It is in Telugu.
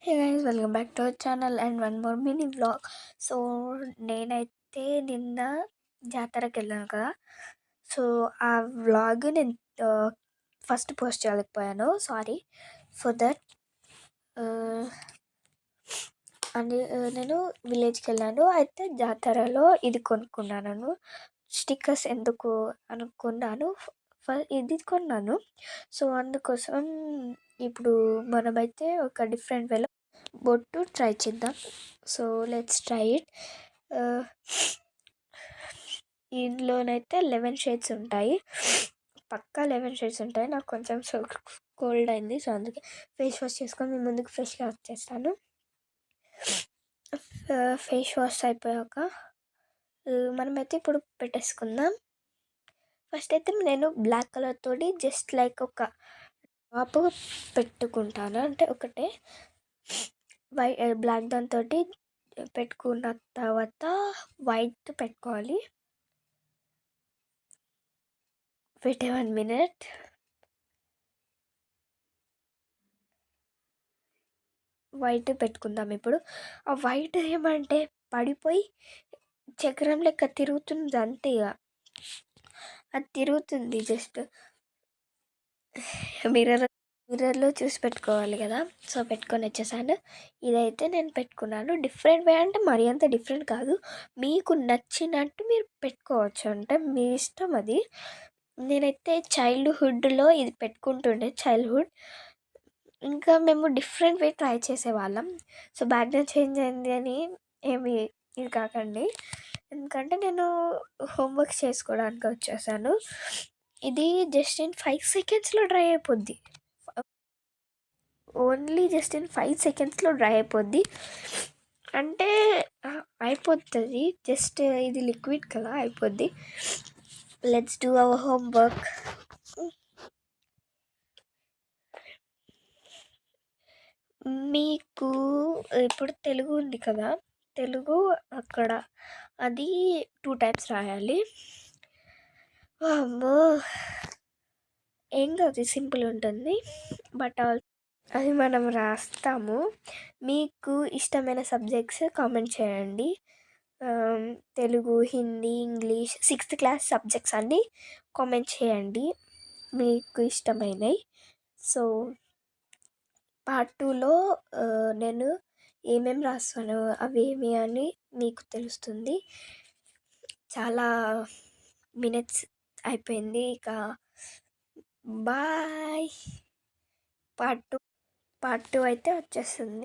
Hey guys, welcome back to our channel and one more mini vlog. So నేనైతే నిన్న జాతరకి వెళ్ళాను కదా. సో ఆ వ్లాగ్ నేను ఫస్ట్ పోస్ట్ చేయలేకపోయాను, సారీ ఫర్ దట్. అని నేను విలేజ్కి వెళ్ళాను. అయితే జాతరలో ఇది కొనుక్కున్నాను. స్టిక్కర్స్ ఎందుకు అనుకున్నాను, ఇది కొన్నాను. సో అందుకోసం ఇప్పుడు మనమైతే ఒక డిఫరెంట్ వేలో బొట్టు ట్రై చేద్దాం. So let's try it. ఇందులోనైతే 11 షేడ్స్ ఉంటాయి, పక్కా 11 షేడ్స్ ఉంటాయి. నాకు కొంచెం కోల్డ్ అయింది, సో అందుకే ఫేస్ వాష్ చేసుకొని మీ ముందుకు ఫ్రెష్గా వచ్చేస్తాను. ఫేస్ వాష్ అయిపోయాక మనమైతే ఇప్పుడు పెట్టేసుకుందాం. ఫస్ట్ అయితే నేను బ్లాక్ కలర్ తోటి జస్ట్ లైక్ ఒక టాప్ పెట్టుకుంటాను, అంటే ఒకటే బ్లాక్ దాంతో పెట్టుకున్న తర్వాత వైట్ పెట్టుకోవాలి. Wait 1 minute. వైట్ పెట్టుకుందాం ఇప్పుడు. ఆ వైట్ ఏమంటే పడిపోయి చక్రం లెక్క తిరుగుతుంది అంతే. ఇక అది తిరుగుతుంది, జస్ట్ మిర్రర్లో చూసి పెట్టుకోవాలి కదా. సో పెట్టుకొని వచ్చేసాను. ఇదైతే నేను పెట్టుకున్నాను. డిఫరెంట్ వే అంటే మరీ అంత డిఫరెంట్ కాదు, మీకు నచ్చినట్టు మీరు పెట్టుకోవచ్చు, అంటే మీ ఇష్టం అది. నేనైతే చైల్డ్హుడ్లో ఇది పెట్టుకుంటుండే, చైల్డ్హుడ్. ఇంకా మేము డిఫరెంట్ వే ట్రై చేసేవాళ్ళం. సో బ్యాక్గ్రౌండ్ చేంజ్ అయింది అని ఏమి ఇది కాకండి, ఎందుకంటే నేను హోంవర్క్ చేసుకోవడానికి వచ్చేసాను. ఇది జస్ట్ ఇన్ 5 secondsలో డ్రై అయిపోద్ది. ఓన్లీ జస్ట్ ఇన్ 5 secondsలో డ్రై అయిపోద్ది. అంటే అయిపోతుంది, జస్ట్ ఇది లిక్విడ్ కదా, అయిపోద్ది. Let's do our homework. మీకు ఇప్పుడు తెలుగు ఉంది కదా, తెలుగు అక్కడ అది 2 times రాయాలి. అమ్మో, ఏం కాదు, సింపుల్ ఉంటుంది. బట్ అది మనం రాస్తాము. మీకు ఇష్టమైన సబ్జెక్ట్స్ కామెంట్ చేయండి. Telugu, Hindi, English, 6th class subjects అన్నీ కామెంట్ చేయండి మీకు ఇష్టమైనవి. సో పార్ట్ 2లో నేను ఏమేమి రాస్తాను అవి ఏమి అని మీకు తెలుస్తుంది. చాలా మినిట్స్ అయిపోయింది, ఇక బాయ్. పార్ట్ 2 అయితే వచ్చేస్తుంది.